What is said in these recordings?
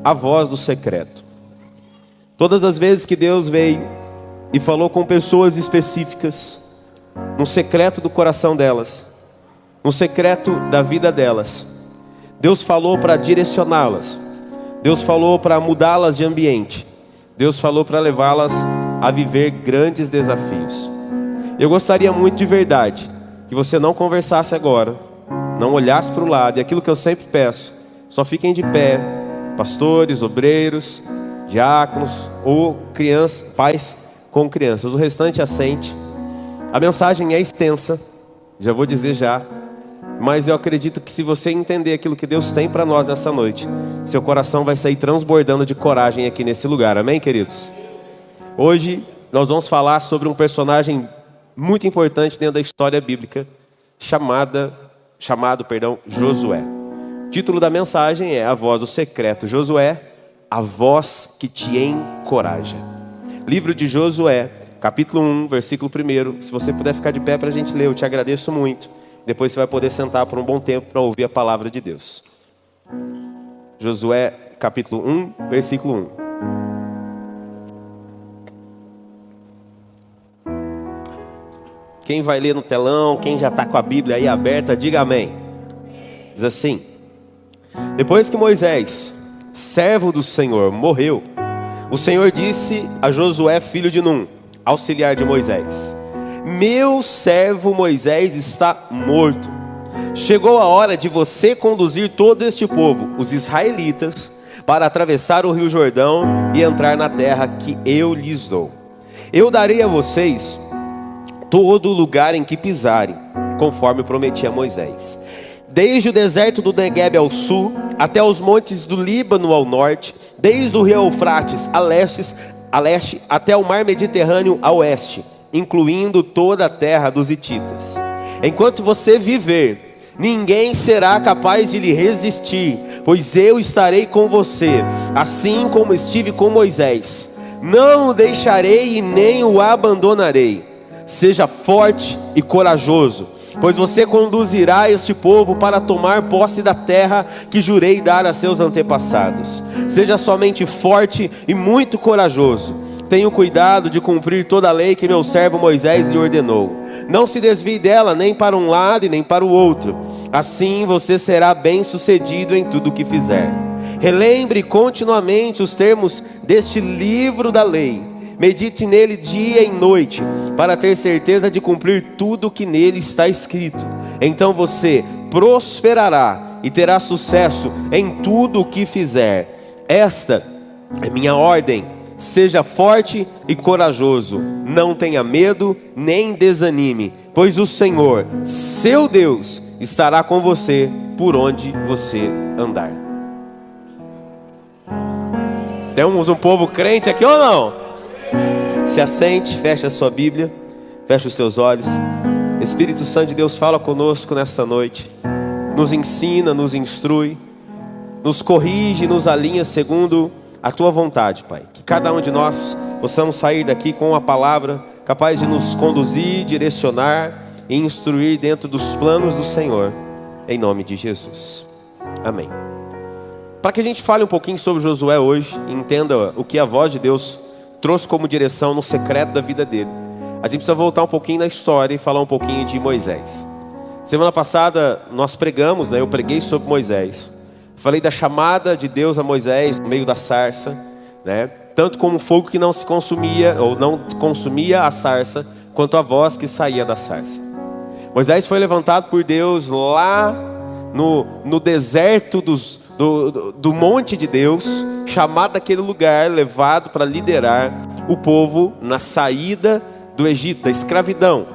a voz do secreto. Todas as vezes que Deus veio e falou com pessoas específicas, no secreto do coração delas, no secreto da vida delas, Deus falou para direcioná-las, Deus falou para mudá-las de ambiente, Deus falou para levá-las a viver grandes desafios. Eu gostaria muito de verdade que você não conversasse agora, não olhasse para o lado, e aquilo que eu sempre peço, só fiquem de pé, pastores, obreiros, diáconos ou crianças, pais com crianças, o restante assente. A mensagem é extensa, já vou dizer já, mas eu acredito que se você entender aquilo que Deus tem para nós nessa noite, seu coração vai sair transbordando de coragem aqui nesse lugar, amém, queridos? Hoje nós vamos falar sobre um personagem muito importante dentro da história bíblica, chamado Josué. O título da mensagem é A Voz do Secreto. Josué, a voz que te encoraja. Livro de Josué, capítulo 1, versículo 1. Se você puder ficar de pé para a gente ler, eu te agradeço muito. Depois você vai poder sentar por um bom tempo para ouvir a palavra de Deus. Josué, capítulo 1, versículo 1. Quem vai ler no telão, quem já está com a Bíblia aí aberta, diga amém. Diz assim: depois que Moisés, servo do Senhor, morreu, o Senhor disse a Josué, filho de Num, auxiliar de Moisés: meu servo Moisés está morto. Chegou a hora de você conduzir todo este povo, os israelitas, para atravessar o rio Jordão e entrar na terra que eu lhes dou. Eu darei a vocês todo lugar em que pisarem, conforme prometi a Moisés. Desde o deserto do Negueb ao sul, até os montes do Líbano ao norte, desde o rio Eufrates a leste até o mar Mediterrâneo a oeste, incluindo toda a terra dos hititas. Enquanto você viver, ninguém será capaz de lhe resistir, pois eu estarei com você, assim como estive com Moisés. Não o deixarei e nem o abandonarei. Seja forte e corajoso, pois você conduzirá este povo para tomar posse da terra que jurei dar a seus antepassados. Seja somente forte e muito corajoso. Tenha cuidado de cumprir toda a lei que meu servo Moisés lhe ordenou. Não se desvie dela nem para um lado e nem para o outro. Assim você será bem-sucedido em tudo o que fizer. Relembre continuamente os termos deste livro da lei. Medite nele dia e noite, para ter certeza de cumprir tudo o que nele está escrito. Então você prosperará e terá sucesso em tudo o que fizer. Esta é minha ordem. Seja forte e corajoso. Não tenha medo nem desanime, pois o Senhor, seu Deus, estará com você por onde você andar. Temos um povo crente aqui ou não? Se assente, feche a sua Bíblia, feche os seus olhos. Espírito Santo de Deus, fala conosco nessa noite. Nos ensina, nos instrui, nos corrige, nos alinha segundo a Tua vontade, Pai. Que cada um de nós possamos sair daqui com uma palavra capaz de nos conduzir, direcionar e instruir dentro dos planos do Senhor, em nome de Jesus. Amém. Para que a gente fale um pouquinho sobre Josué hoje e entenda o que a voz de Deus trouxe como direção no secreto da vida dele, a gente precisa voltar um pouquinho na história e falar um pouquinho de Moisés. Semana passada nós pregamos, eu preguei sobre Moisés. Falei da chamada de Deus a Moisés no meio da sarça, tanto como o fogo que não se consumia, ou não consumia a sarça, quanto a voz que saía da sarça. Moisés foi levantado por Deus lá no deserto do monte de Deus, chamado daquele lugar, levado para liderar o povo na saída do Egito, da escravidão.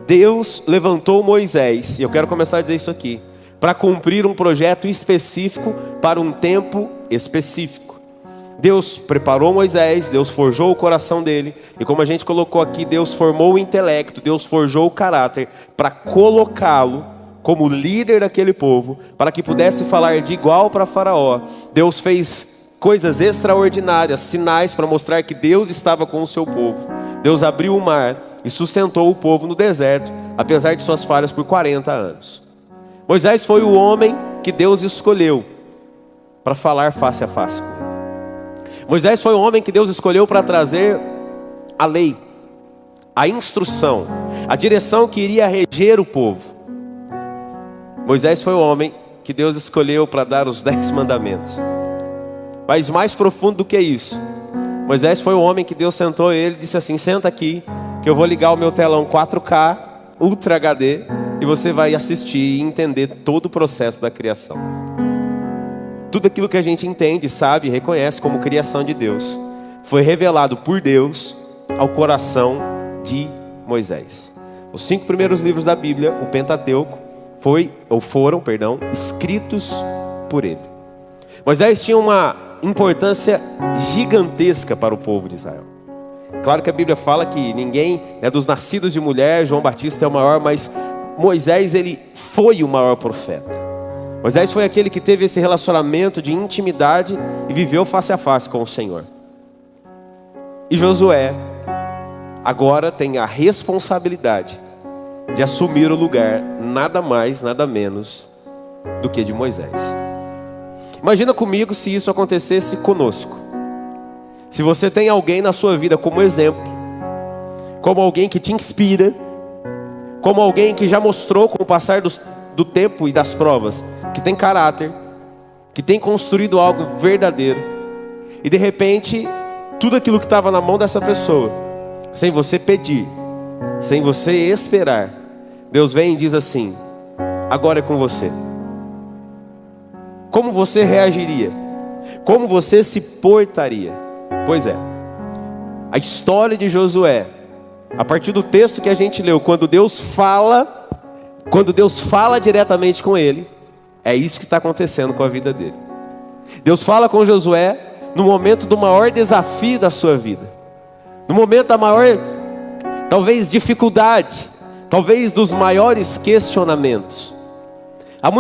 Deus levantou Moisés, e eu quero começar a dizer isso aqui, para cumprir um projeto específico para um tempo específico. Deus preparou Moisés, Deus forjou o coração dele, e como a gente colocou aqui, Deus formou o intelecto, Deus forjou o caráter para colocá-lo como líder daquele povo, para que pudesse falar de igual para Faraó. Deus fez coisas extraordinárias, sinais para mostrar que Deus estava com o seu povo. Deus abriu o mar e sustentou o povo no deserto, apesar de suas falhas, por 40 anos. Moisés foi o homem que Deus escolheu para falar face a face com ele. Moisés foi o homem que Deus escolheu para trazer a lei, a instrução, a direção que iria reger o povo. Moisés foi o homem que Deus escolheu para dar os 10 mandamentos. Mas mais profundo do que isso, Moisés foi o homem que Deus sentou ele e disse assim: senta aqui, que eu vou ligar o meu telão 4K, Ultra HD, e você vai assistir e entender todo o processo da criação. Tudo aquilo que a gente entende, sabe e reconhece como criação de Deus, foi revelado por Deus ao coração de Moisés. Os 5 primeiros livros da Bíblia, o Pentateuco, foram escritos por ele. Moisés tinha uma importância gigantesca para o povo de Israel. Claro que a Bíblia fala que ninguém é dos nascidos de mulher, João Batista é o maior, mas Moisés, ele foi o maior profeta. Moisés foi aquele que teve esse relacionamento de intimidade e viveu face a face com o Senhor. E Josué agora tem a responsabilidade de assumir o lugar, nada mais, nada menos do que de Moisés. Imagina comigo se isso acontecesse conosco. Se você tem alguém na sua vida como exemplo, como alguém que te inspira, como alguém que já mostrou com o passar do tempo e das provas, que tem caráter, que tem construído algo verdadeiro, e de repente, tudo aquilo que estava na mão dessa pessoa, sem você pedir, sem você esperar, Deus vem e diz assim: agora é com você. Como você reagiria? Como você se portaria? Pois é, a história de Josué, a partir do texto que a gente leu, quando Deus fala diretamente com ele, é isso que está acontecendo com a vida dele. Deus fala com Josué no momento do maior desafio da sua vida, no momento da maior, talvez, dificuldade, talvez dos maiores questionamentos. Há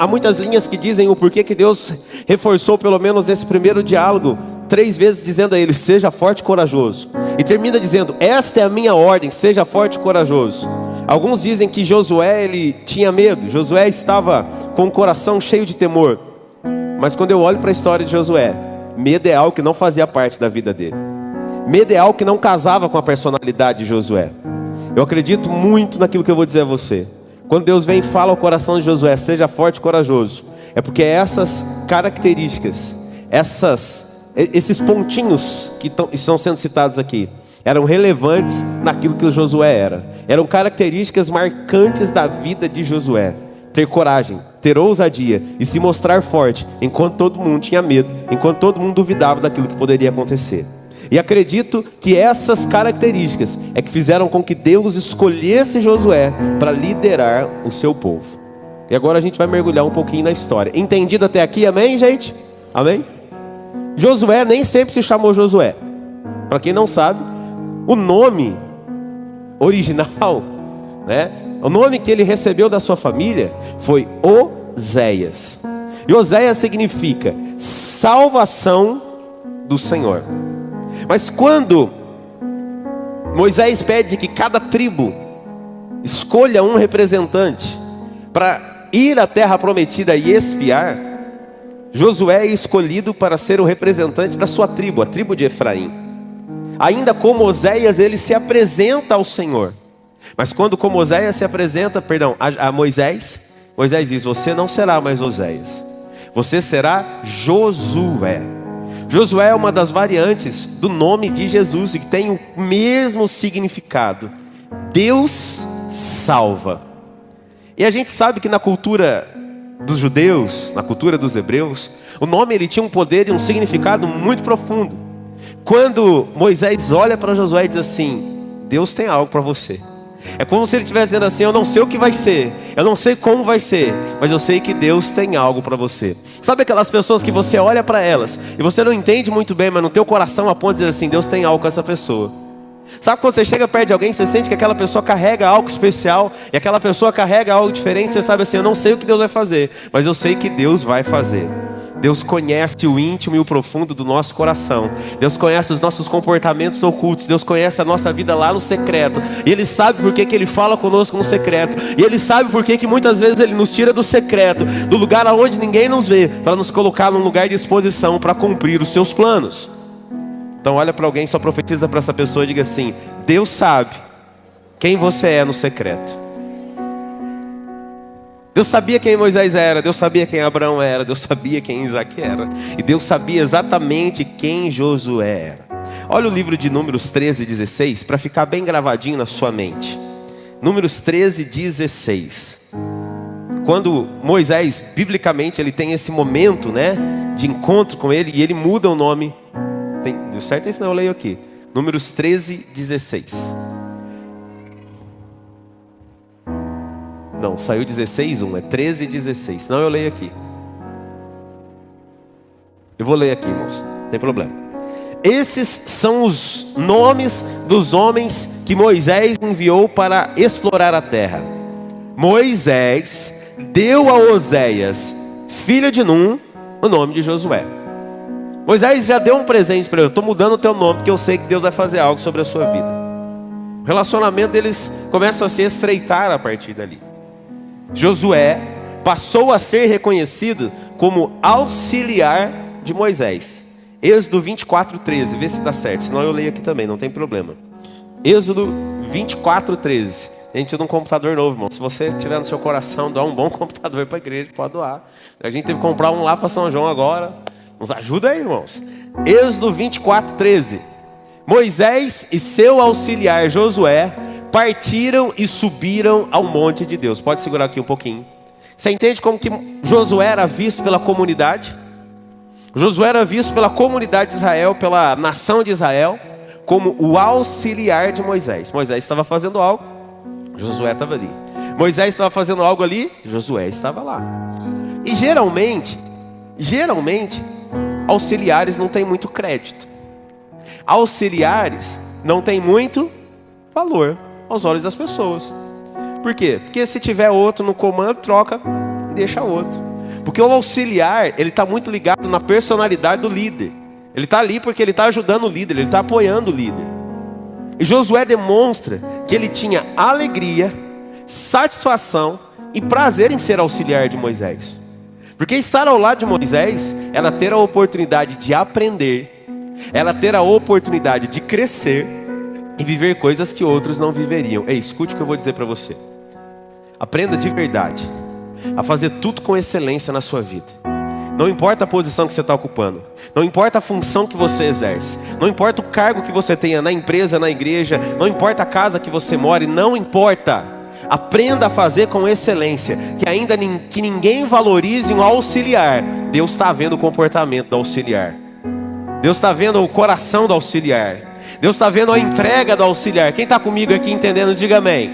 muitas linhas que dizem o porquê que Deus reforçou, pelo menos nesse primeiro diálogo, 3 vezes dizendo a ele: seja forte e corajoso. E termina dizendo: esta é a minha ordem, seja forte e corajoso. Alguns dizem que Josué, ele tinha medo. Josué estava com o coração cheio de temor. Mas quando eu olho para a história de Josué, medo é algo que não fazia parte da vida dele. Medo é algo que não casava com a personalidade de Josué. Eu acredito muito naquilo que eu vou dizer a você. Quando Deus vem e fala ao coração de Josué: seja forte e corajoso, é porque essas características, esses pontinhos que estão sendo citados aqui, eram relevantes naquilo que o Josué era. Eram características marcantes da vida de Josué. Ter coragem, ter ousadia e se mostrar forte, enquanto todo mundo tinha medo, enquanto todo mundo duvidava daquilo que poderia acontecer. E acredito que essas características é que fizeram com que Deus escolhesse Josué para liderar o seu povo. E agora a gente vai mergulhar um pouquinho na história. Entendido até aqui, amém, gente? Amém? Josué nem sempre se chamou Josué. Para quem não sabe, o nome original, o nome que ele recebeu da sua família foi Oséias. E Oséias significa salvação do Senhor. Mas quando Moisés pede que cada tribo escolha um representante para ir à terra prometida e espiar, Josué é escolhido para ser o representante da sua tribo, a tribo de Efraim. Ainda como Oséias, ele se apresenta ao Senhor. Mas quando como Oséias se apresenta, a Moisés, Moisés diz: você não será mais Oséias, você será Josué. Josué é uma das variantes do nome de Jesus e que tem o mesmo significado: Deus salva. E a gente sabe que na cultura dos judeus, na cultura dos hebreus, o nome ele tinha um poder e um significado muito profundo. Quando Moisés olha para Josué e diz assim: Deus tem algo para você. É como se ele estivesse dizendo assim: eu não sei o que vai ser, eu não sei como vai ser, mas eu sei que Deus tem algo para você. Sabe aquelas pessoas que você olha para elas e você não entende muito bem, mas no teu coração aponta e diz assim: Deus tem algo com essa pessoa. Sabe quando você chega perto de alguém, você sente que aquela pessoa carrega algo especial, e aquela pessoa carrega algo diferente, você sabe assim: eu não sei o que Deus vai fazer, mas eu sei que Deus vai fazer. Deus conhece o íntimo e o profundo do nosso coração. Deus conhece os nossos comportamentos ocultos. Deus conhece a nossa vida lá no secreto. E Ele sabe por que Ele fala conosco no secreto. E Ele sabe por que muitas vezes Ele nos tira do secreto, do lugar aonde ninguém nos vê, para nos colocar num lugar de exposição para cumprir os seus planos. Então olha para alguém, só profetiza para essa pessoa e diga assim: Deus sabe quem você é no secreto. Deus sabia quem Moisés era, Deus sabia quem Abraão era, Deus sabia quem Isaac era, e Deus sabia exatamente quem Josué era. Olha o livro de Números 13, 16, para ficar bem gravadinho na sua mente. Números 13, 16. Quando Moisés, biblicamente, ele tem esse momento, né, de encontro com ele, e ele muda o nome. Deu certo isso? Não, eu leio aqui. Números 13, 16. Não, saiu 16:1, é 13:16. Senão eu leio aqui. Eu vou ler aqui, irmãos, não tem problema. Esses são os nomes dos homens que Moisés enviou para explorar a terra. Moisés deu a Oséias, filho de Num, o nome de Josué. Moisés já deu um presente para ele. Eu estou mudando o teu nome porque eu sei que Deus vai fazer algo sobre a sua vida. O relacionamento deles começa a se estreitar a partir dali. Josué passou a ser reconhecido como auxiliar de Moisés. Êxodo 24:13, vê se dá certo, senão eu leio aqui também, não tem problema. Êxodo 24:13. A gente usa um computador novo, irmão. Se você tiver no seu coração, dá um bom computador para a igreja, pode doar. A gente teve que comprar um lá para São João agora. Nos ajuda aí, irmãos. Êxodo 24:13. Moisés e seu auxiliar Josué partiram e subiram ao monte de Deus. Pode segurar aqui um pouquinho. Você entende como que Josué era visto pela comunidade? Josué era visto pela comunidade de Israel, pela nação de Israel, como o auxiliar de Moisés. Moisés estava fazendo algo, Josué estava ali. Moisés estava fazendo algo ali, Josué estava lá. E geralmente, auxiliares não têm muito crédito. Auxiliares não têm muito valor aos olhos das pessoas. Por quê? Porque se tiver outro no comando, troca e deixa outro. Porque o auxiliar, ele está muito ligado na personalidade do líder. Ele está ali porque ele está ajudando o líder, ele está apoiando o líder. E Josué demonstra que ele tinha alegria, satisfação e prazer em ser auxiliar de Moisés. Porque estar ao lado de Moisés era ter a oportunidade de aprender, era ter a oportunidade de crescer e viver coisas que outros não viveriam. Ei, escute o que eu vou dizer para você. Aprenda de verdade a fazer tudo com excelência na sua vida. Não importa a posição que você está ocupando, não importa a função que você exerce, não importa o cargo que você tenha na empresa, na igreja, não importa a casa que você mora, não importa. Aprenda a fazer com excelência, que ainda que ninguém valorize um auxiliar, Deus está vendo o comportamento do auxiliar. Deus está vendo o coração do auxiliar. Deus está vendo a entrega do auxiliar. Quem está comigo aqui entendendo, diga amém.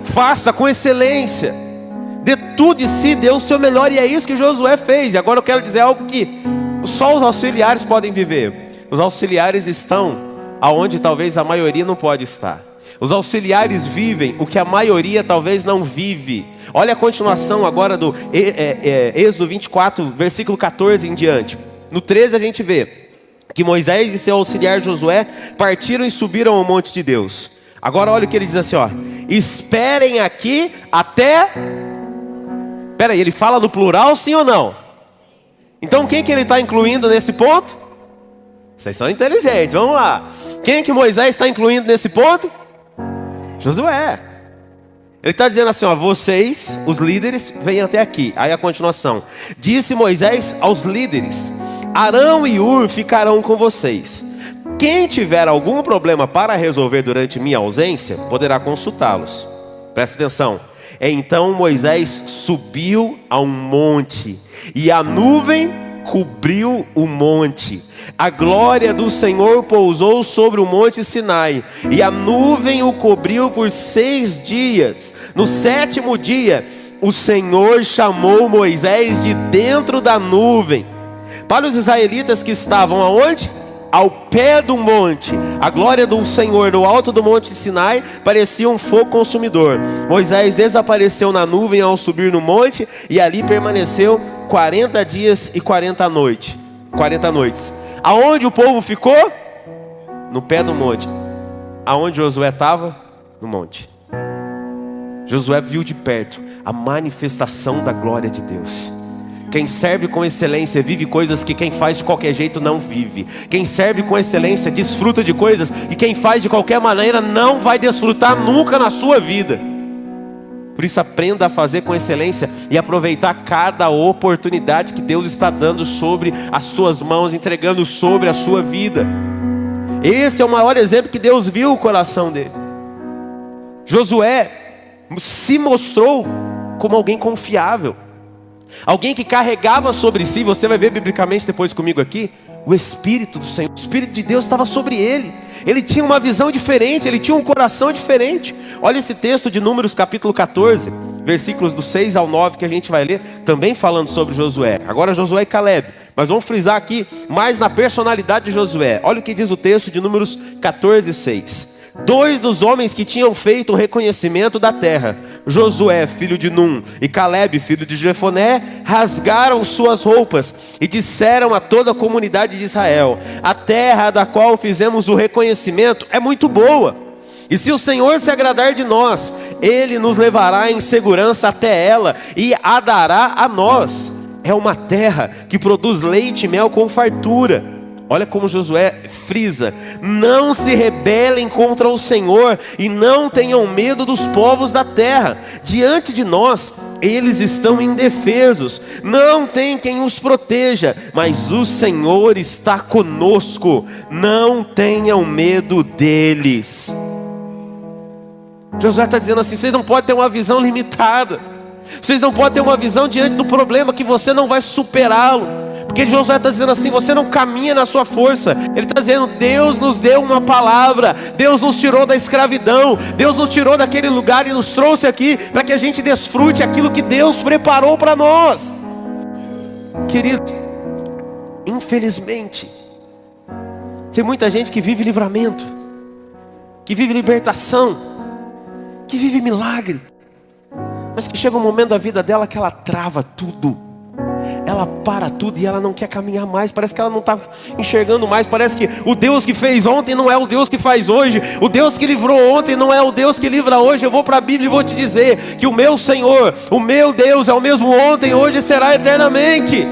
Faça com excelência. Dê tudo de si, dê o seu melhor. E é isso que Josué fez. E agora eu quero dizer algo que só os auxiliares podem viver. Os auxiliares estão aonde talvez a maioria não pode estar. Os auxiliares vivem o que a maioria talvez não vive. Olha a continuação agora do Êxodo 24, versículo 14 em diante. No 13 a gente vê que Moisés e seu auxiliar Josué partiram e subiram ao monte de Deus. Agora olha o que ele diz assim, ó. Esperem aqui até... Peraí, ele fala no plural, sim ou não? Então quem que ele está incluindo nesse ponto? Vocês são inteligentes, vamos lá. Quem que Moisés está incluindo nesse ponto? Josué. Ele está dizendo assim, ó, vocês, os líderes, venham até aqui. Aí a continuação. Disse Moisés aos líderes, Arão e Hur ficarão com vocês. Quem tiver algum problema para resolver durante minha ausência, poderá consultá-los. Presta atenção. Então Moisés subiu a um monte, e a nuvem cobriu o monte. A glória do Senhor pousou sobre o monte Sinai, e a nuvem o cobriu por 6 dias. No 7º dia, o Senhor chamou Moisés de dentro da nuvem. Para os israelitas que estavam aonde? ao pé do monte, a glória do Senhor no alto do monte Sinai parecia um fogo consumidor. Moisés desapareceu na nuvem ao subir no monte e ali permaneceu 40 dias e 40 noites. Aonde o povo ficou? No pé do monte. Aonde Josué estava? No monte. Josué viu de perto a manifestação da glória de Deus. Quem serve com excelência vive coisas que quem faz de qualquer jeito não vive. Quem serve com excelência desfruta de coisas que quem faz de qualquer maneira não vai desfrutar nunca na sua vida. Por isso aprenda a fazer com excelência e aproveitar cada oportunidade que Deus está dando sobre as tuas mãos, entregando sobre a sua vida. Esse é o maior exemplo que Deus viu o coração dele. Josué se mostrou como alguém confiável. Alguém que carregava sobre si, você vai ver biblicamente depois comigo aqui, o Espírito do Senhor. O Espírito de Deus estava sobre ele. Ele tinha uma visão diferente, ele tinha um coração diferente. Olha esse texto de Números capítulo 14, versículos do 6 ao 9 que a gente vai ler, também falando sobre Josué. Agora Josué e Caleb, mas vamos frisar aqui mais na personalidade de Josué. Olha o que diz o texto de Números 14, 6. 2 dos homens que tinham feito o reconhecimento da terra, Josué, filho de Num, e Caleb, filho de Jefoné, rasgaram suas roupas e disseram a toda a comunidade de Israel: a terra da qual fizemos o reconhecimento é muito boa, e se o Senhor se agradar de nós, Ele nos levará em segurança até ela e a dará a nós. É uma terra que produz leite e mel com fartura. Olha como Josué frisa: não se rebelem contra o Senhor e não tenham medo dos povos da terra. Diante de nós, eles estão indefesos. Não tem quem os proteja, mas o Senhor está conosco. Não tenham medo deles. Josué está dizendo assim: vocês não podem ter uma visão limitada. Vocês não podem ter uma visão diante do problema que você não vai superá-lo. Porque Josué está dizendo assim: você não caminha na sua força. Ele está dizendo: Deus nos deu uma palavra, Deus nos tirou da escravidão, Deus nos tirou daquele lugar e nos trouxe aqui para que a gente desfrute aquilo que Deus preparou para nós. Querido, infelizmente tem muita gente que vive livramento, que vive libertação, que vive milagre, mas que chega um momento da vida dela que ela trava tudo. Ela para tudo e ela não quer caminhar mais. Parece que ela não está enxergando mais. Parece que o Deus que fez ontem não é o Deus que faz hoje. O Deus que livrou ontem não é o Deus que livra hoje. Eu vou para a Bíblia e vou te dizer que o meu Senhor, o meu Deus é o mesmo ontem, hoje e será eternamente.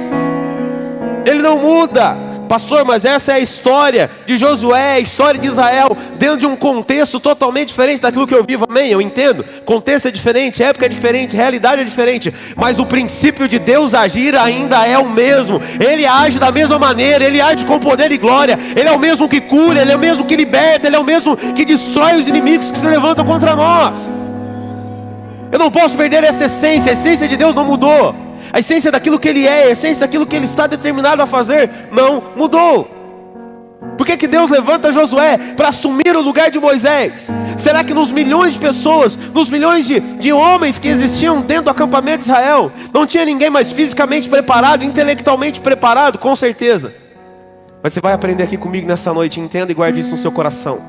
Ele não muda. Pastor, mas essa é a história de Josué, a história de Israel, dentro de um contexto totalmente diferente daquilo que eu vivo. Amém? Eu entendo. Contexto é diferente, época é diferente, realidade é diferente, mas o princípio de Deus agir ainda é o mesmo. Ele age da mesma maneira, Ele age com poder e glória. Ele é o mesmo que cura, Ele é o mesmo que liberta, Ele é o mesmo que destrói os inimigos que se levantam contra nós. Eu não posso perder essa essência. A essência de Deus não mudou. A essência daquilo que Ele é, a essência daquilo que Ele está determinado a fazer, não mudou. Por que Deus levanta Josué para assumir o lugar de Moisés? Será que nos milhões de pessoas, nos milhões de homens que existiam dentro do acampamento de Israel, não tinha ninguém mais fisicamente preparado, intelectualmente preparado? Com certeza. Mas você vai aprender aqui comigo nessa noite, entenda e guarde isso no seu coração.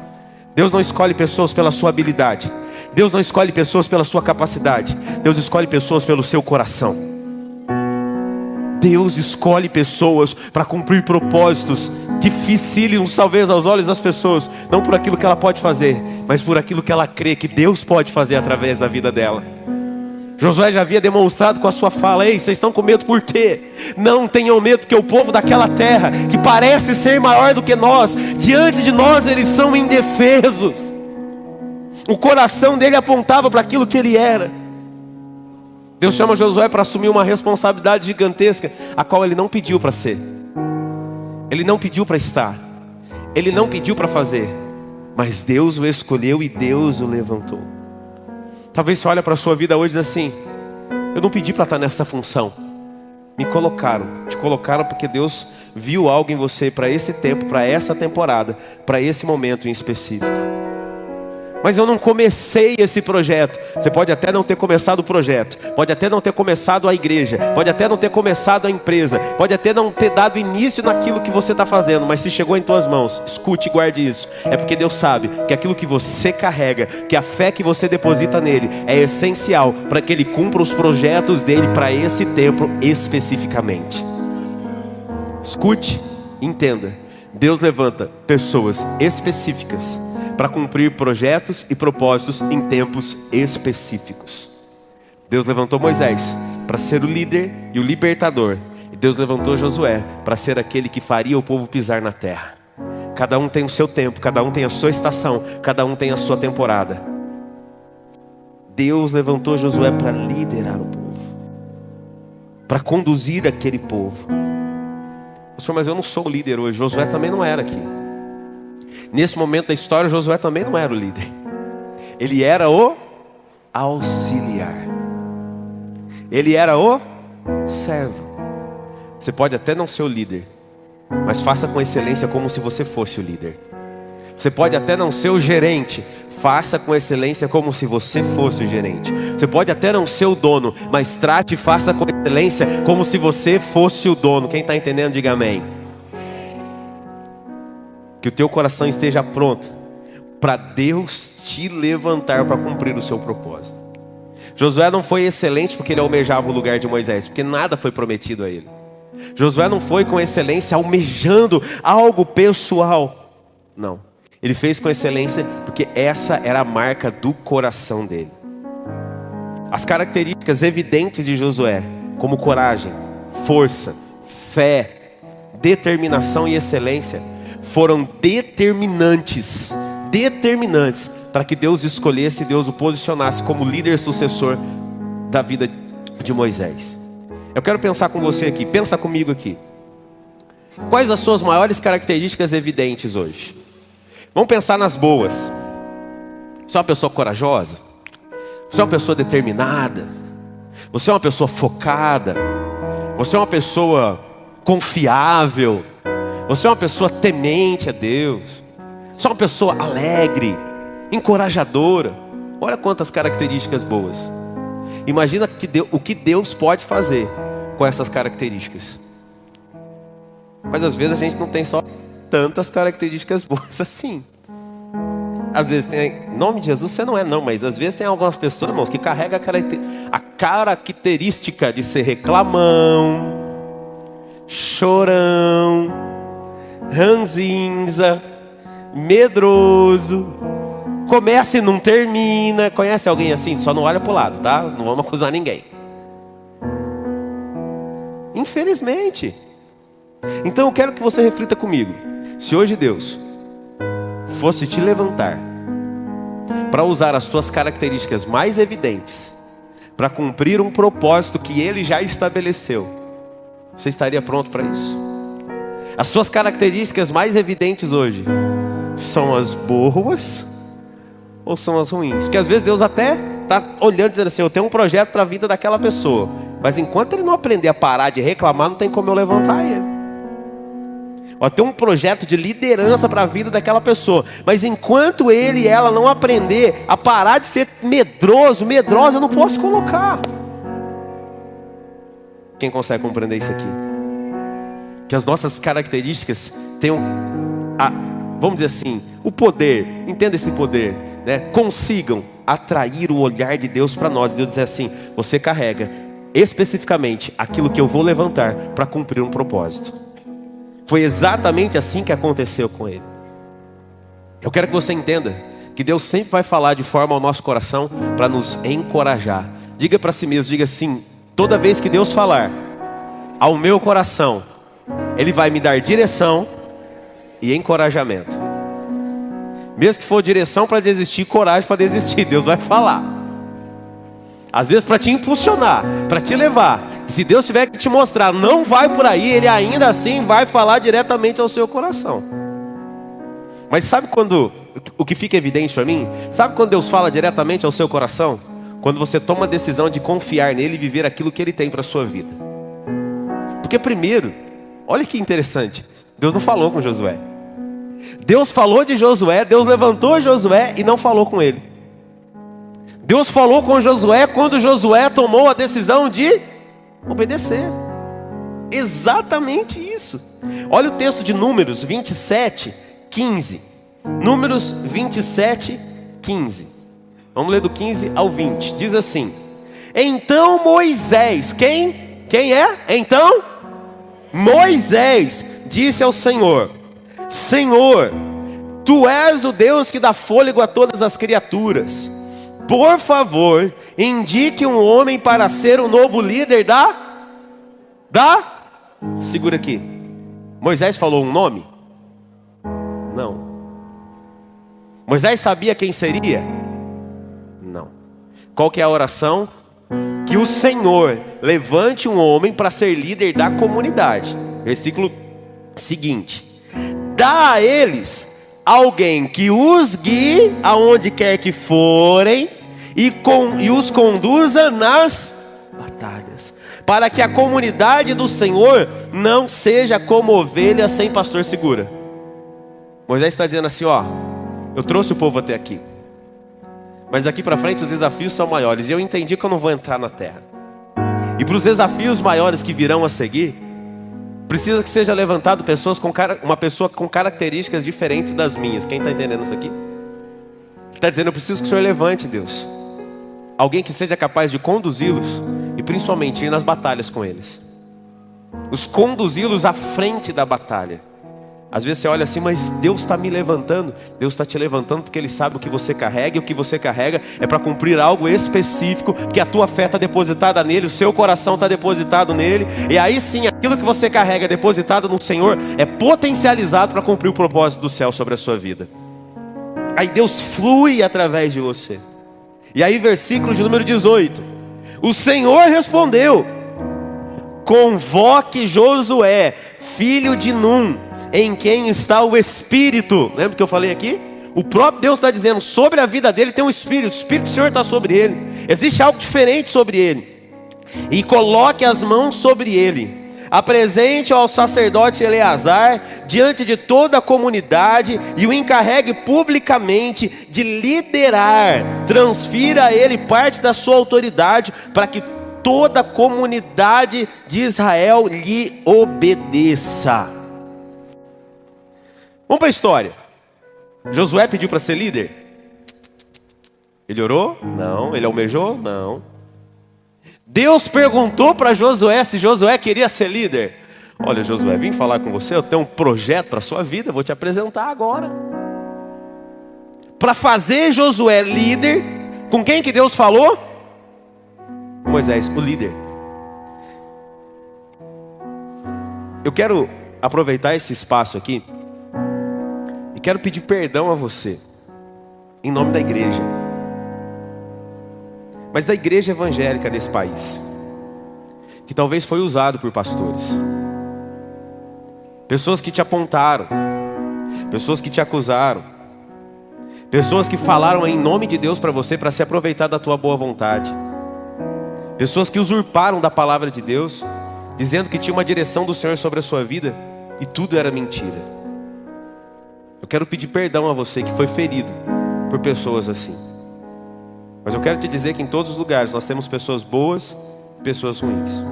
Deus não escolhe pessoas pela sua habilidade. Deus não escolhe pessoas pela sua capacidade. Deus escolhe pessoas pelo seu coração. Deus escolhe pessoas para cumprir propósitos dificílimos, talvez aos olhos das pessoas, não por aquilo que ela pode fazer, mas por aquilo que ela crê que Deus pode fazer através da vida dela. Josué já havia demonstrado com a sua fala: ei, vocês estão com medo por quê? Não tenham medo, porque o povo daquela terra, que parece ser maior do que nós, diante de nós eles são indefesos. O coração dele apontava para aquilo que ele era. Deus chama Josué para assumir uma responsabilidade gigantesca, a qual ele não pediu para ser. Ele não pediu para estar. Ele não pediu para fazer. Mas Deus o escolheu e Deus o levantou. Talvez você olhe para a sua vida hoje e diz assim: eu não pedi para estar nessa função. Me colocaram. Te colocaram porque Deus viu algo em você para esse tempo, para essa temporada, para esse momento em específico. Mas eu não comecei esse projeto. Você pode até não ter começado o projeto, pode até não ter começado a igreja, pode até não ter começado a empresa, pode até não ter dado início naquilo que você está fazendo, mas se chegou em tuas mãos, escute e guarde isso. É porque Deus sabe que aquilo que você carrega, que a fé que você deposita nele, é essencial para que ele cumpra os projetos dele para esse tempo especificamente. Escute, entenda. Deus levanta pessoas específicas para cumprir projetos e propósitos em tempos específicos. Deus levantou Moisés para ser o líder e o libertador. E Deus levantou Josué para ser aquele que faria o povo pisar na terra. Cada um tem o seu tempo, cada um tem a sua estação, cada um tem a sua temporada. Deus levantou Josué para liderar o povo, para conduzir aquele povo. Pastor, mas eu não sou o líder hoje. Josué também não era aqui. Nesse momento da história, Josué também não era o líder. Ele era o auxiliar. Ele era o servo. Você pode até não ser o líder, mas faça com excelência como se você fosse o líder. Você pode até não ser o gerente, faça com excelência como se você fosse o gerente. Você pode até não ser o dono, mas trate e faça com excelência como se você fosse o dono. Quem está entendendo, diga amém. Que o teu coração esteja pronto para Deus te levantar para cumprir o seu propósito. Josué não foi excelente porque ele almejava o lugar de Moisés, porque nada foi prometido a ele. Josué não foi com excelência almejando algo pessoal. Não. Ele fez com excelência porque essa era a marca do coração dele. As características evidentes de Josué, como coragem, força, fé, determinação e excelência, foram determinantes para que Deus escolhesse e Deus o posicionasse como líder sucessor da vida de Moisés. Eu quero pensar com você aqui, pensa comigo aqui. Quais as suas maiores características evidentes hoje? Vamos pensar nas boas. Você é uma pessoa corajosa? Você é uma pessoa determinada? Você é uma pessoa focada? Você é uma pessoa confiável? Você é uma pessoa temente a Deus? Você é uma pessoa alegre, encorajadora? Olha quantas características boas. Imagina o que Deus pode fazer com essas características. Mas às vezes a gente não tem só tantas características boas assim. Às vezes tem, em nome de Jesus você não é não, mas às vezes tem algumas pessoas, irmãos, que carregam a característica de ser reclamão, chorão, ranzinza, medroso, começa e não termina. Conhece alguém assim? Só não olha para o lado, tá? Não vamos acusar ninguém. Infelizmente. Então eu quero que você reflita comigo. Se hoje Deus fosse te levantar para usar as tuas características mais evidentes para cumprir um propósito que Ele já estabeleceu, você estaria pronto para isso? As suas características mais evidentes hoje são as boas ou são as ruins? Porque às vezes Deus até está olhando e dizendo assim, eu tenho um projeto para a vida daquela pessoa, mas enquanto ele não aprender a parar de reclamar, não tem como eu levantar ele. Ó, tem um projeto de liderança para a vida daquela pessoa, mas enquanto ele e ela não aprender a parar de ser medrosa, eu não posso colocar. Quem consegue compreender isso aqui? Que as nossas características tenham, vamos dizer assim, o poder, entenda esse poder, né? Consigam atrair o olhar de Deus para nós. Deus diz assim, você carrega especificamente aquilo que eu vou levantar para cumprir um propósito. Foi exatamente assim que aconteceu com ele. Eu quero que você entenda que Deus sempre vai falar de forma ao nosso coração para nos encorajar. Diga para si mesmo, diga assim, toda vez que Deus falar ao meu coração, Ele vai me dar direção e encorajamento. Mesmo que for direção para desistir, coragem para desistir, Deus vai falar. Às vezes para te impulsionar, para te levar. Se Deus tiver que te mostrar, não vai por aí, Ele ainda assim vai falar diretamente ao seu coração. Mas sabe quando, o que fica evidente para mim? Sabe quando Deus fala diretamente ao seu coração? Quando você toma a decisão de confiar nele e viver aquilo que Ele tem para a sua vida. Porque primeiro, olha que interessante, Deus não falou com Josué. Deus falou de Josué, Deus levantou Josué e não falou com ele. Deus falou com Josué quando Josué tomou a decisão de obedecer. Exatamente isso. Olha o texto de Números 27, 15. Números 27, 15. Vamos ler do 15 ao 20. Diz assim: então Moisés, quem é? Então Moisés disse ao Senhor: Senhor, tu és o Deus que dá fôlego a todas as criaturas. Por favor, indique um homem para ser o novo líder Segura aqui. Moisés falou um nome? Não. Moisés sabia quem seria? Não. Qual que é a oração? Que o Senhor levante um homem para ser líder da comunidade. Versículo seguinte: dá a eles alguém que os guie aonde quer que forem e os conduza nas batalhas, para que a comunidade do Senhor não seja como ovelha sem pastor segura. Moisés está dizendo assim, ó, eu trouxe o povo até aqui, mas daqui para frente os desafios são maiores, e eu entendi que eu não vou entrar na terra. E para os desafios maiores que virão a seguir, precisa que seja levantado uma pessoa com características diferentes das minhas. Quem está entendendo isso aqui? Está dizendo, eu preciso que o Senhor levante, Deus, alguém que seja capaz de conduzi-los e principalmente ir nas batalhas com eles. Os conduzi-los à frente da batalha. Às vezes você olha assim, mas Deus está me levantando. Deus está te levantando porque Ele sabe o que você carrega. E o que você carrega é para cumprir algo específico, que a tua fé está depositada nele, o seu coração está depositado nele. E aí sim, aquilo que você carrega depositado no Senhor é potencializado para cumprir o propósito do céu sobre a sua vida. Aí Deus flui através de você. E aí versículo de número 18: o Senhor respondeu: convoque Josué, filho de Num, em quem está o Espírito. Lembra que eu falei aqui? O próprio Deus está dizendo, sobre a vida dele tem um Espírito. O Espírito do Senhor está sobre ele. Existe algo diferente sobre ele. E coloque as mãos sobre ele. Apresente-o ao sacerdote Eleazar diante de toda a comunidade e o encarregue publicamente de liderar. Transfira a ele parte da sua autoridade para que toda a comunidade de Israel lhe obedeça. Vamos para a história. Josué pediu para ser líder? Ele orou? Não. Ele almejou? Não. Deus perguntou para Josué se Josué queria ser líder. Olha, Josué, vim falar com você, eu tenho um projeto para a sua vida, vou te apresentar agora. Para fazer Josué líder, com quem que Deus falou? Moisés, o líder. Eu quero aproveitar esse espaço aqui e quero pedir perdão a você, em nome da igreja, mas da igreja evangélica desse país, que talvez foi usado por pastores, pessoas que te apontaram, pessoas que te acusaram, pessoas que falaram em nome de Deus para você para se aproveitar da tua boa vontade, pessoas que usurparam da palavra de Deus, dizendo que tinha uma direção do Senhor sobre a sua vida e tudo era mentira. Eu quero pedir perdão a você que foi ferido por pessoas assim. Mas eu quero te dizer que em todos os lugares nós temos pessoas boas e pessoas ruins.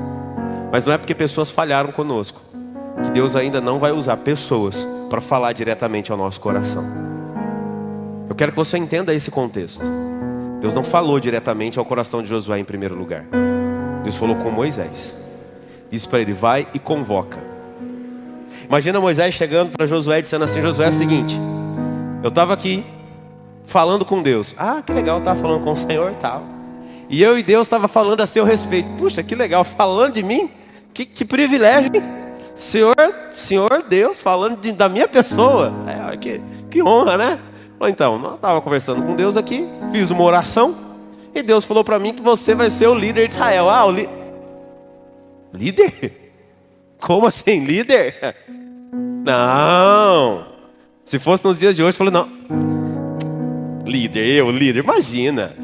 Mas não é porque pessoas falharam conosco que Deus ainda não vai usar pessoas para falar diretamente ao nosso coração. Eu quero que você entenda esse contexto. Deus não falou diretamente ao coração de Josué em primeiro lugar. Deus falou com Moisés. Disse para ele, vai e convoca. Imagina Moisés chegando para Josué e dizendo assim, Josué, é o seguinte, eu estava aqui falando com Deus. Ah, que legal, estava falando com o Senhor e tal. E eu e Deus estava falando a seu respeito. Puxa, que legal, falando de mim, que privilégio, hein? Senhor Deus, falando da minha pessoa. Que honra, né? Então, eu estava conversando com Deus aqui, fiz uma oração, e Deus falou para mim que você vai ser o líder de Israel. Líder? Como assim, líder? Não. Se fosse nos dias de hoje, eu falei, não. Líder, imagina.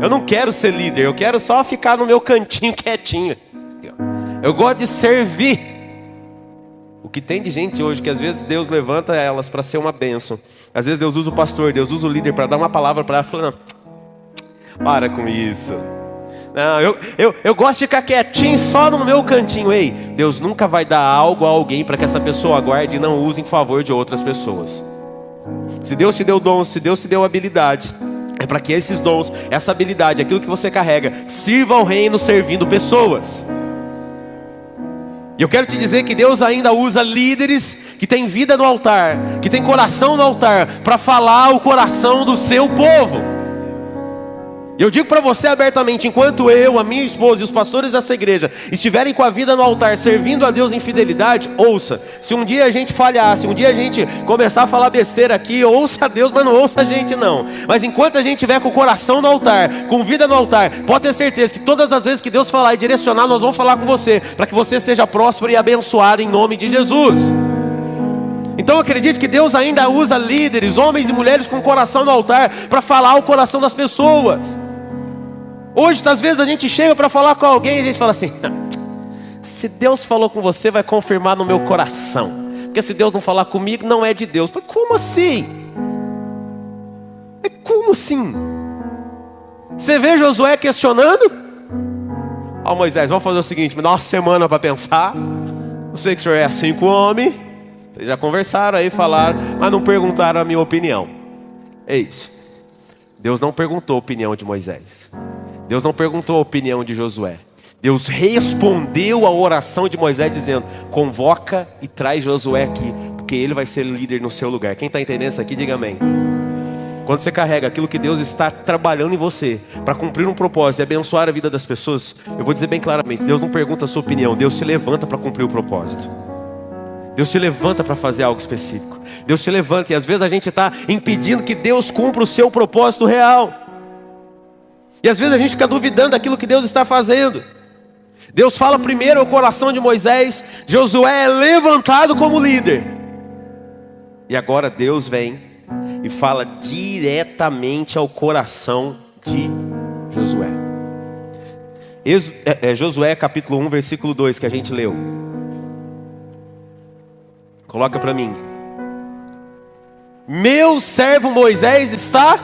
Eu não quero ser líder, eu quero só ficar no meu cantinho quietinho. Eu gosto de servir. O que tem de gente hoje que às vezes Deus levanta elas para ser uma bênção. Às vezes Deus usa o pastor, Deus usa o líder para dar uma palavra para ela. Fala, não, para com isso. Não, eu gosto de ficar quietinho só no meu cantinho. Ei, Deus nunca vai dar algo a alguém para que essa pessoa guarde e não use em favor de outras pessoas. Se Deus te deu dons, se Deus te deu habilidade, é para que esses dons, essa habilidade, aquilo que você carrega, sirva ao reino servindo pessoas. E eu quero te dizer que Deus ainda usa líderes que têm vida no altar, que têm coração no altar, para falar o coração do seu povo. E eu digo para você abertamente, enquanto eu, a minha esposa e os pastores dessa igreja estiverem com a vida no altar, servindo a Deus em fidelidade, ouça. Se um dia a gente falhar, se um dia a gente começar a falar besteira aqui, ouça a Deus, mas não ouça a gente não. Mas enquanto a gente estiver com o coração no altar, com vida no altar, pode ter certeza que todas as vezes que Deus falar e direcionar, nós vamos falar com você, para que você seja próspero e abençoado em nome de Jesus. Então acredite que Deus ainda usa líderes, homens e mulheres com o coração no altar, para falar o coração das pessoas. Hoje, às vezes, a gente chega para falar com alguém e a gente fala assim: se Deus falou com você, vai confirmar no meu coração. Porque se Deus não falar comigo, não é de Deus. Mas como assim? Como assim? Você vê Josué questionando? Ó, Moisés, vamos fazer o seguinte: me dá uma semana para pensar. Eu sei que o senhor é assim com o homem. Vocês já conversaram aí, falaram, mas não perguntaram a minha opinião. É isso. Deus não perguntou a opinião de Moisés. Deus não perguntou a opinião de Josué. Deus respondeu a oração de Moisés dizendo: convoca e traz Josué aqui, porque ele vai ser líder no seu lugar. Quem está entendendo isso aqui, diga amém. Quando você carrega aquilo que Deus está trabalhando em você para cumprir um propósito e abençoar a vida das pessoas, eu vou dizer bem claramente, Deus não pergunta a sua opinião, Deus te levanta para cumprir o propósito. Deus te levanta para fazer algo específico. Deus te levanta, e às vezes a gente está impedindo que Deus cumpra o seu propósito real. E às vezes a gente fica duvidando daquilo que Deus está fazendo. Deus fala primeiro ao coração de Moisés, Josué é levantado como líder. E agora Deus vem e fala diretamente ao coração de Josué. Josué capítulo 1, versículo 2, que a gente leu. Coloca para mim. Meu servo Moisés está...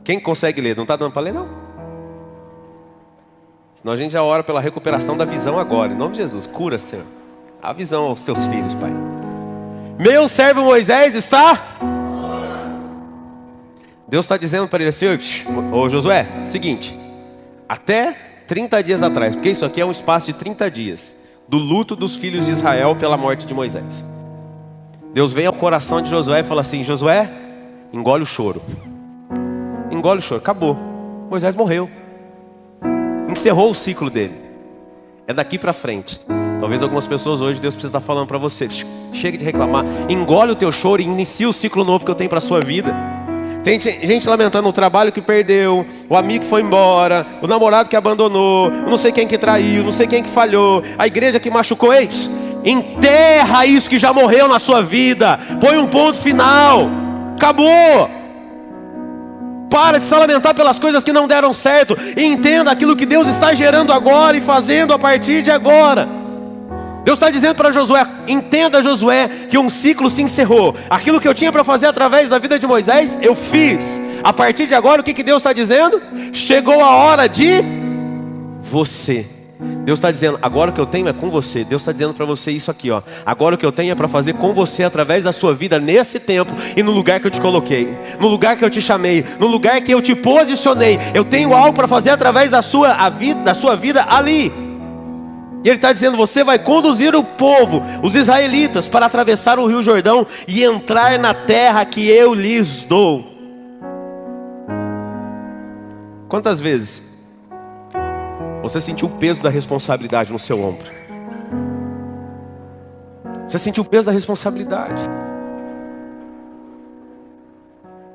Quem consegue ler? Não está dando para ler não? Senão a gente já ora pela recuperação da visão agora. Em nome de Jesus, cura, Senhor, a visão aos teus filhos, Pai. Meu servo Moisés está... Deus está dizendo para ele assim: ô Josué, seguinte, até 30 dias atrás, porque isso aqui é um espaço de 30 dias, do luto dos filhos de Israel pela morte de Moisés. Deus vem ao coração de Josué e fala assim: Josué, engole o choro. Engole o choro, acabou. Moisés morreu. Encerrou o ciclo dele. É daqui para frente. Talvez algumas pessoas hoje, Deus precisa estar falando para você: chega de reclamar, engole o teu choro e inicia o ciclo novo que eu tenho para a sua vida. Tem gente lamentando o trabalho que perdeu, o amigo que foi embora, o namorado que abandonou, não sei quem que traiu, não sei quem que falhou, a igreja que machucou. Ei, enterra isso que já morreu na sua vida. Põe um ponto final. Acabou. Para de se lamentar pelas coisas que não deram certo. E entenda aquilo que Deus está gerando agora e fazendo a partir de agora. Deus está dizendo para Josué: entenda, Josué, que um ciclo se encerrou. Aquilo que eu tinha para fazer através da vida de Moisés, eu fiz. A partir de agora, o que Deus está dizendo? Chegou a hora de você. Deus está dizendo: agora o que eu tenho é com você. Deus está dizendo para você isso aqui, ó. Agora o que eu tenho é para fazer com você através da sua vida nesse tempo e no lugar que eu te coloquei, no lugar que eu te chamei, no lugar que eu te posicionei. Eu tenho algo para fazer através da sua vida ali. E Ele está dizendo: você vai conduzir o povo, os israelitas, para atravessar o Rio Jordão e entrar na terra que eu lhes dou. Quantas vezes você sentiu o peso da responsabilidade no seu ombro? Você sentiu o peso da responsabilidade.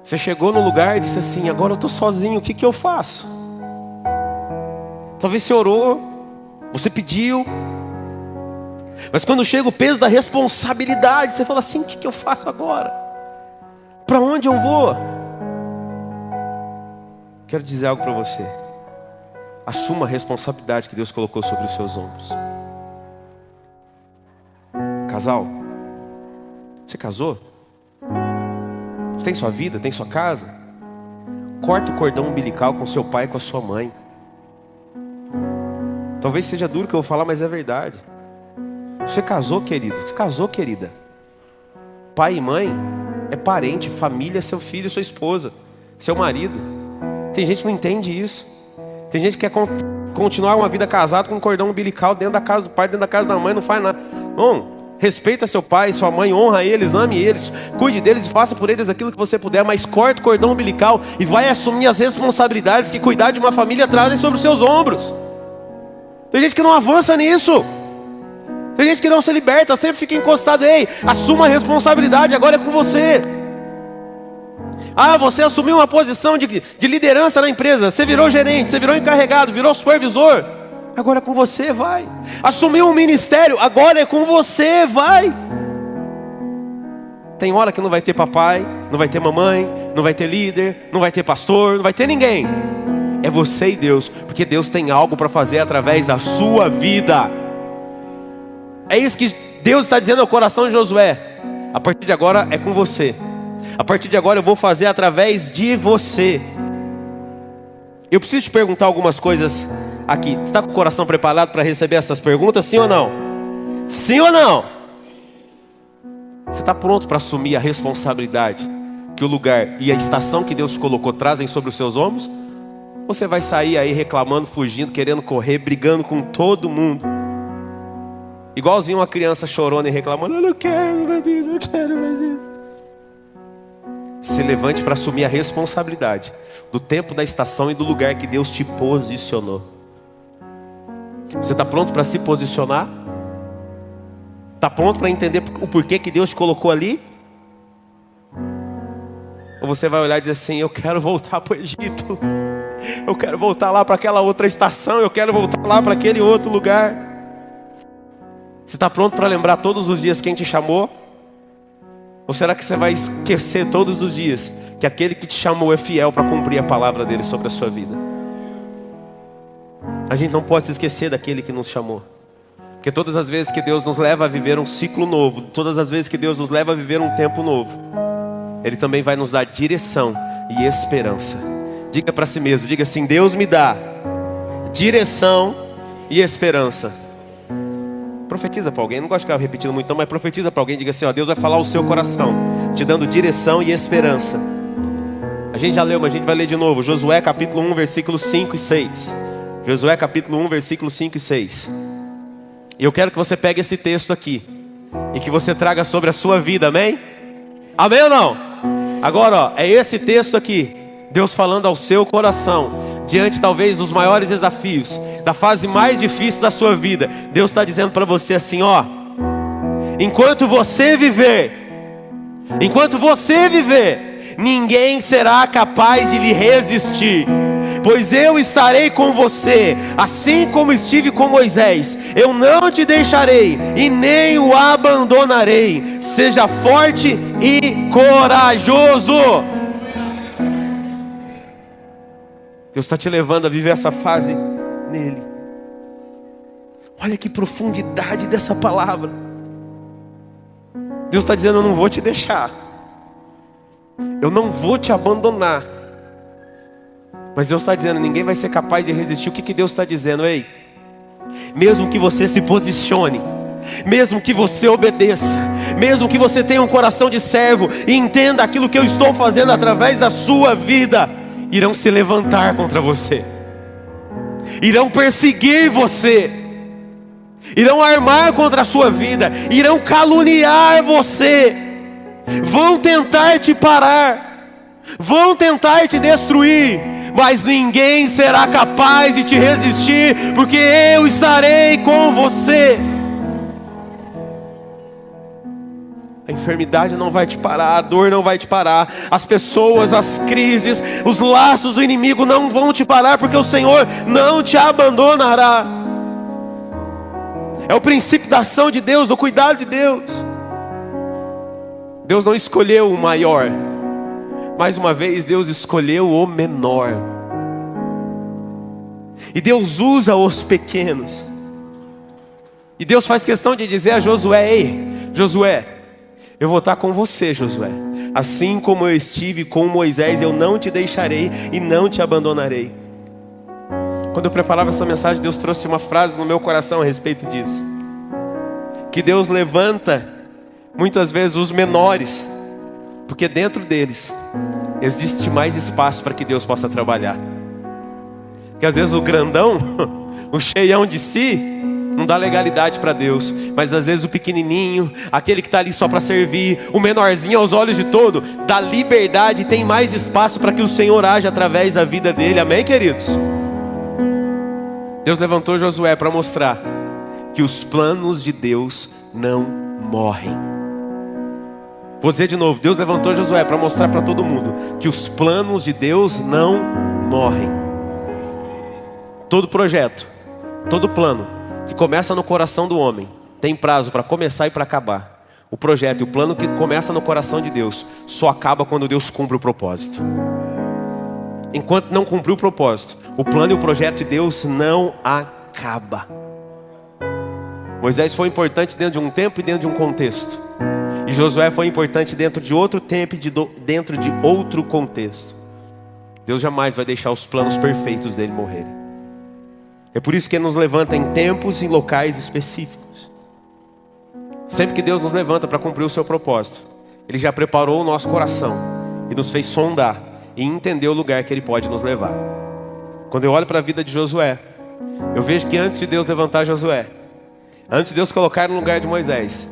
Você chegou no lugar e disse assim: agora eu estou sozinho, o que eu faço? Talvez você orou, você pediu, mas quando chega o peso da responsabilidade, você fala assim: o que eu faço agora? Para onde eu vou? Quero dizer algo para você. Assuma a responsabilidade que Deus colocou sobre os seus ombros. Casal, você casou? Você tem sua vida, tem sua casa? Corta o cordão umbilical com seu pai e com a sua mãe. Talvez seja duro o que eu vou falar, mas é verdade. Você casou, querido? Você casou, querida? Pai e mãe é parente, família, seu filho, sua esposa, seu marido. Tem gente que não entende isso. Tem gente que quer continuar uma vida casada com um cordão umbilical dentro da casa do pai, dentro da casa da mãe, não faz nada. Não, respeita seu pai e sua mãe, honra eles, ame eles, cuide deles e faça por eles aquilo que você puder, mas corta o cordão umbilical e vai assumir as responsabilidades que cuidar de uma família trazem sobre os seus ombros. Tem gente que não avança nisso. Tem gente que não se liberta, sempre fica encostado. Ei, assuma a responsabilidade, agora é com você. Ah, você assumiu uma posição de liderança na empresa. Você virou gerente, você virou encarregado, virou supervisor. Agora é com você, vai. Assumiu um ministério, agora é com você, vai. Tem hora que não vai ter papai, não vai ter mamãe, não vai ter líder, não vai ter pastor, não vai ter ninguém. É você e Deus, porque Deus tem algo para fazer através da sua vida. É isso que Deus está dizendo ao coração de Josué. A partir de agora é com você. A partir de agora eu vou fazer através de você. Eu preciso te perguntar algumas coisas aqui. Você está com o coração preparado para receber essas perguntas? Sim ou não? Sim ou não? Você está pronto para assumir a responsabilidade que o lugar e a estação que Deus te colocou trazem sobre os seus ombros? Ou você vai sair aí reclamando, fugindo, querendo correr, brigando com todo mundo? Igualzinho uma criança chorona e reclamando: eu não quero mais isso, eu quero mais isso. Se levante para assumir a responsabilidade do tempo, da estação e do lugar que Deus te posicionou. Você está pronto para se posicionar? Está pronto para entender o porquê que Deus te colocou ali? Ou você vai olhar e dizer assim: eu quero voltar para o Egito, eu quero voltar lá para aquela outra estação, eu quero voltar lá para aquele outro lugar. Você está pronto para lembrar todos os dias quem te chamou? Ou será que você vai esquecer todos os dias que aquele que te chamou é fiel para cumprir a palavra dele sobre a sua vida? A gente não pode se esquecer daquele que nos chamou. Porque todas as vezes que Deus nos leva a viver um ciclo novo, todas as vezes que Deus nos leva a viver um tempo novo, Ele também vai nos dar direção e esperança. Diga para si mesmo, diga assim: Deus me dá direção e esperança. Profetiza para alguém, não gosto de ficar repetindo muito não, mas profetiza para alguém, diga assim: ó, Deus vai falar o seu coração, te dando direção e esperança. A gente já leu, mas a gente vai ler de novo. Josué capítulo 1, versículos 5 e 6. Josué capítulo 1, versículos 5 e 6. E eu quero que você pegue esse texto aqui e que você traga sobre a sua vida, amém? Amém ou não? Agora, ó, é esse texto aqui, Deus falando ao seu coração, diante talvez dos maiores desafios, da fase mais difícil da sua vida. Deus está dizendo para você assim: ó, enquanto você viver, ninguém será capaz de lhe resistir, pois eu estarei com você, assim como estive com Moisés. Eu não te deixarei e nem o abandonarei. Seja forte e corajoso. Deus está te levando a viver essa fase nele. Olha que profundidade dessa palavra. Deus está dizendo: eu não vou te deixar, eu não vou te abandonar. Mas Deus está dizendo: ninguém vai ser capaz de resistir. O que Deus está dizendo? Ei, mesmo que você se posicione, mesmo que você obedeça, mesmo que você tenha um coração de servo e entenda aquilo que eu estou fazendo através da sua vida, irão se levantar contra você, irão perseguir você, irão armar contra a sua vida, irão caluniar você, vão tentar te parar, vão tentar te destruir, mas ninguém será capaz de te resistir, porque eu estarei com você. A enfermidade não vai te parar, a dor não vai te parar, as pessoas, as crises, os laços do inimigo não vão te parar, porque o Senhor não te abandonará. É o princípio da ação de Deus, do cuidado de Deus. Deus não escolheu o maior, mais uma vez Deus escolheu o menor. E Deus usa os pequenos. E Deus faz questão de dizer a Josué: ei, Josué, eu vou estar com você, Josué. Assim como eu estive com Moisés, eu não te deixarei e não te abandonarei. Quando eu preparava essa mensagem, Deus trouxe uma frase no meu coração a respeito disso. Que Deus levanta, muitas vezes, os menores, porque dentro deles existe mais espaço para que Deus possa trabalhar. Porque às vezes o grandão, o cheião de si, não dá legalidade para Deus. Mas às vezes o pequenininho, aquele que está ali só para servir, o menorzinho aos olhos de todo, dá liberdade e tem mais espaço para que o Senhor age através da vida dele. Amém, queridos? Deus levantou Josué para mostrar que os planos de Deus não morrem. Vou dizer de novo, Deus levantou Josué para mostrar para todo mundo que os planos de Deus não morrem. Todo projeto, todo plano que começa no coração do homem tem prazo para começar e para acabar. O projeto e o plano que começa no coração de Deus só acaba quando Deus cumpre o propósito. Enquanto não cumprir o propósito, o plano e o projeto de Deus não acaba. Moisés foi importante dentro de um tempo e dentro de um contexto. E Josué foi importante dentro de outro tempo e dentro de outro contexto. Deus jamais vai deixar os planos perfeitos dele morrerem. É por isso que Ele nos levanta em tempos e locais específicos. Sempre que Deus nos levanta para cumprir o seu propósito, Ele já preparou o nosso coração e nos fez sondar e entender o lugar que Ele pode nos levar. Quando eu olho para a vida de Josué, eu vejo que antes de Deus levantar Josué, antes de Deus colocar no lugar de Moisés,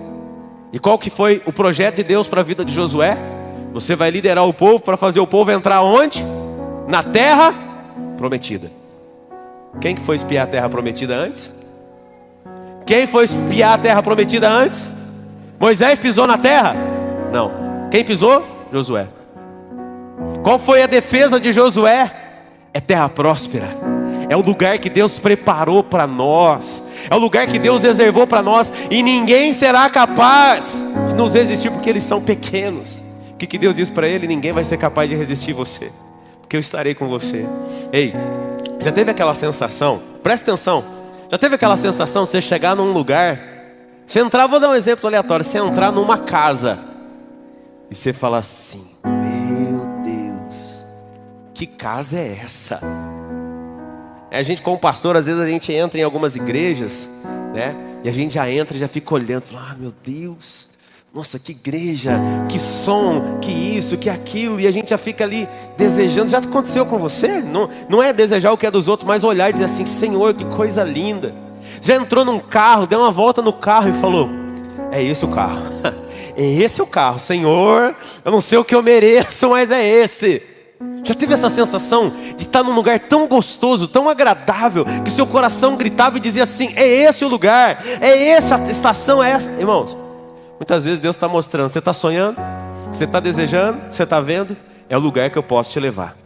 e qual que foi o projeto de Deus para a vida de Josué? Você vai liderar o povo para fazer o povo entrar onde? Na terra prometida. Quem que foi espiar a terra prometida antes? Quem foi espiar a terra prometida antes? Moisés pisou na terra? Não. Quem pisou? Josué. Qual foi a defesa de Josué? É terra próspera. É o lugar que Deus preparou para nós. É o lugar que Deus reservou para nós. E ninguém será capaz de nos resistir, porque eles são pequenos. O que Deus diz para ele? Ninguém vai ser capaz de resistir você, porque eu estarei com você. Ei, já teve aquela sensação? Presta atenção. Já teve aquela sensação de você chegar num lugar, você entrar, vou dar um exemplo aleatório, você entrar numa casa e você falar assim: meu Deus, que casa é essa? A gente, como pastor, às vezes a gente entra em algumas igrejas, né? E a gente já entra e já fica olhando, fala: ah, meu Deus, nossa, que igreja, que som, que isso, que aquilo. E a gente já fica ali desejando. Já aconteceu com você? Não é desejar o que é dos outros, mas olhar e dizer assim: Senhor, que coisa linda. Já entrou num carro, deu uma volta no carro e falou: é esse o carro. É esse o carro, Senhor, eu não sei o que eu mereço, mas é esse. Já teve essa sensação de estar num lugar tão gostoso, tão agradável, que seu coração gritava e dizia assim: é esse o lugar, é essa a estação, é essa. Irmãos, muitas vezes Deus está mostrando: você está sonhando, você está desejando, você está vendo, é o lugar que eu posso te levar.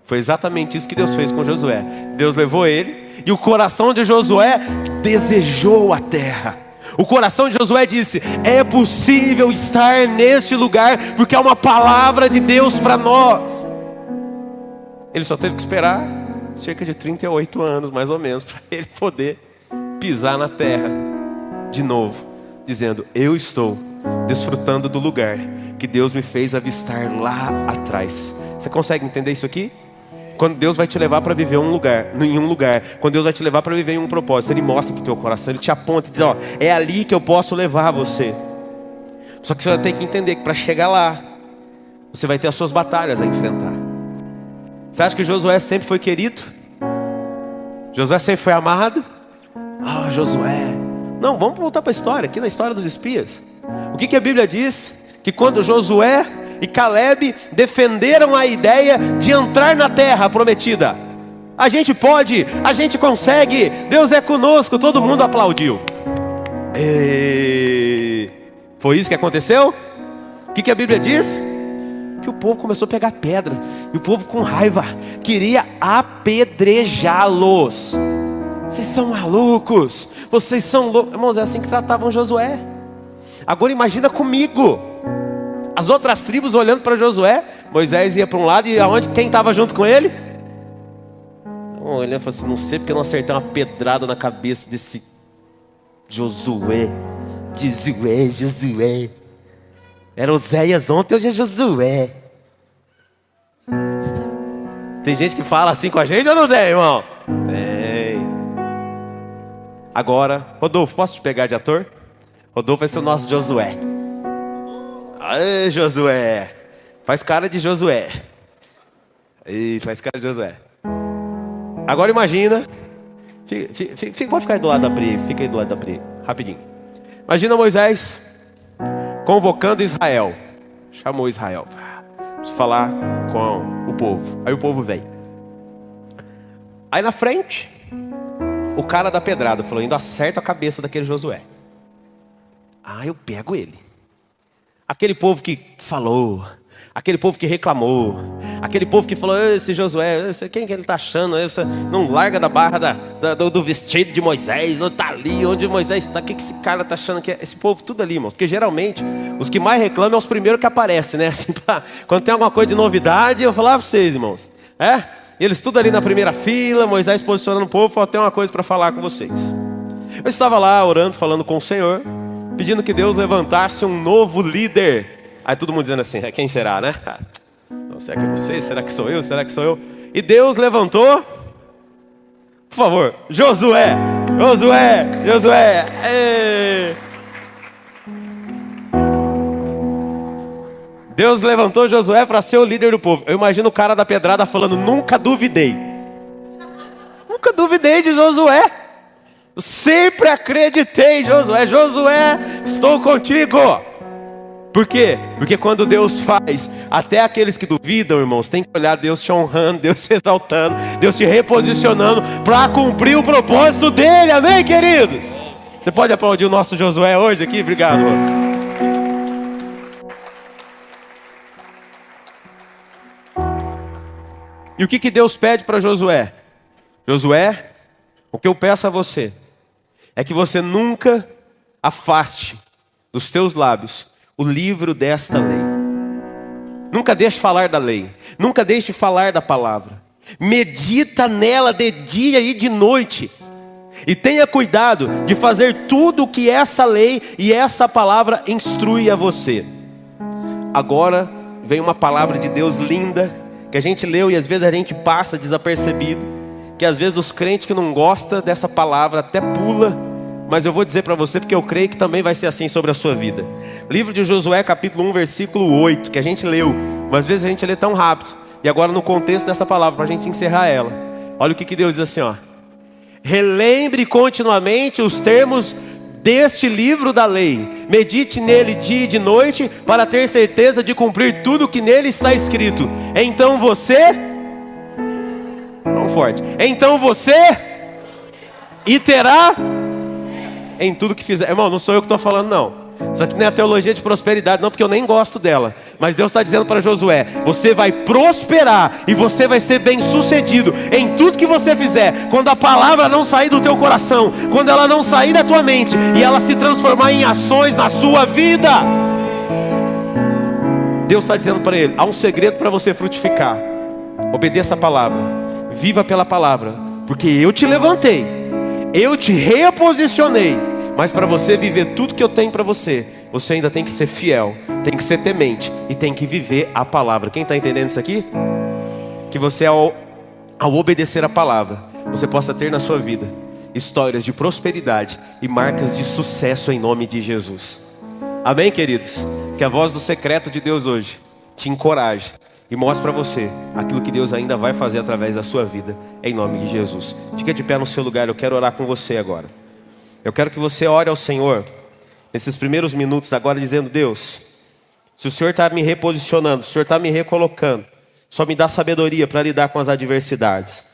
Foi exatamente isso que Deus fez com Josué. Deus levou ele, e o coração de Josué desejou a terra. O coração de Josué disse: é possível estar neste lugar, porque é uma palavra de Deus para nós. Ele só teve que esperar cerca de 38 anos, mais ou menos, para ele poder pisar na terra de novo, dizendo: eu estou desfrutando do lugar que Deus me fez avistar lá atrás. Você consegue entender isso aqui? Quando Deus vai te levar para viver em um lugar, quando Deus vai te levar para viver em um propósito, Ele mostra para o teu coração, Ele te aponta e diz: ó, é ali que eu posso levar você. Só que você vai ter que entender que para chegar lá, você vai ter as suas batalhas a enfrentar. Você acha que Josué sempre foi querido? Josué sempre foi amado? Ah, Josué. Não, vamos voltar para a história, aqui na história dos espias. O que a Bíblia diz? Que quando Josué e Caleb defenderam a ideia de entrar na terra prometida, a gente pode, a gente consegue, Deus é conosco, todo mundo aplaudiu. E foi isso que aconteceu? O que a Bíblia diz? Que o povo começou a pegar pedra, e o povo com raiva queria apedrejá-los. Vocês são malucos, vocês são loucos. Irmãos, é assim que tratavam Josué. Agora imagina comigo, as outras tribos olhando para Josué. Moisés ia para um lado, e aonde? Quem estava junto com ele? Olhando e falou assim: não sei porque eu não acertei uma pedrada na cabeça desse Josué. Josué. Era Oséias ontem, hoje é Josué. Tem gente que fala assim com a gente ou não tem, irmão? Tem. Agora, Rodolfo, posso te pegar de ator? Rodolfo vai ser o nosso Josué. Aê, Josué. Faz cara de Josué. Aí, faz cara de Josué. Agora imagina. Pode ficar aí do lado da Pri. Fica aí do lado da Pri. Rapidinho. Imagina Moisés convocando Israel. Chamou Israel. Preciso falar com o povo. Aí o povo vem. Aí na frente, o cara da pedrada falou: indo acerta a cabeça daquele Josué. Ah, eu pego ele. Aquele povo que falou, aquele povo que reclamou, aquele povo que falou: esse Josué, quem que ele está achando? Não larga da barra do vestido de Moisés, não está ali onde Moisés está. O que esse cara está achando que é? Esse povo tudo ali, irmão. Porque geralmente os que mais reclamam são os primeiros que aparecem, né? Assim, quando tem alguma coisa de novidade, eu vou falar para vocês, irmãos. Eles tudo ali na primeira fila, Moisés posicionando o povo, falou: tem uma coisa para falar com vocês. Eu estava lá orando, falando com o Senhor, pedindo que Deus levantasse um novo líder. Aí todo mundo dizendo assim: quem será, né? Não, será que é você? Será que sou eu? Será que sou eu? E Deus levantou, por favor, Josué. Ei. Deus levantou Josué para ser o líder do povo. Eu imagino o cara da pedrada falando: nunca duvidei de Josué. Eu sempre acreditei em Josué. Josué, estou contigo. Por quê? Porque quando Deus faz, até aqueles que duvidam, irmãos, tem que olhar Deus te honrando, Deus te exaltando, Deus te reposicionando para cumprir o propósito dele. Amém, queridos? Você pode aplaudir o nosso Josué hoje aqui? Obrigado. E o que Deus pede para Josué? Josué, o que eu peço a você é que você nunca afaste dos teus lábios o livro desta lei. Nunca deixe falar da lei. Nunca deixe falar da palavra. Medita nela de dia e de noite. E tenha cuidado de fazer tudo o que essa lei e essa palavra instrui a você. Agora vem uma palavra de Deus linda, que a gente leu e às vezes a gente passa desapercebido, que às vezes os crentes que não gostam dessa palavra até pula, mas eu vou dizer para você porque eu creio que também vai ser assim sobre a sua vida. Livro de Josué, capítulo 1, versículo 8, que a gente leu, mas às vezes a gente lê tão rápido. E agora no contexto dessa palavra, para a gente encerrar ela, olha o que Deus diz assim, ó: relembre continuamente os termos deste livro da lei, medite nele dia e de noite, para ter certeza de cumprir tudo o que nele está escrito. Então você, vamos forte, então você e terá em tudo que fizer. Irmão, não sou eu que estou falando não. Isso aqui não é a teologia de prosperidade não, porque eu nem gosto dela. Mas Deus está dizendo para Josué: você vai prosperar e você vai ser bem sucedido em tudo que você fizer. Quando a palavra não sair do teu coração, quando ela não sair da tua mente e ela se transformar em ações na sua vida. Deus está dizendo para ele: há um segredo para você frutificar. Obedeça a palavra, viva pela palavra, porque eu te levantei, eu te reposicionei. Mas para você viver tudo que eu tenho para você, você ainda tem que ser fiel, tem que ser temente e tem que viver a palavra. Quem está entendendo isso aqui? Que você ao obedecer a palavra, você possa ter na sua vida histórias de prosperidade e marcas de sucesso em nome de Jesus. Amém, queridos? Que a voz do secreto de Deus hoje te encoraje e mostre para você aquilo que Deus ainda vai fazer através da sua vida, em nome de Jesus. Fica de pé no seu lugar, eu quero orar com você agora. Eu quero que você ore ao Senhor, nesses primeiros minutos agora, dizendo: Deus, se o Senhor está me reposicionando, se o Senhor está me recolocando, só me dá sabedoria para lidar com as adversidades.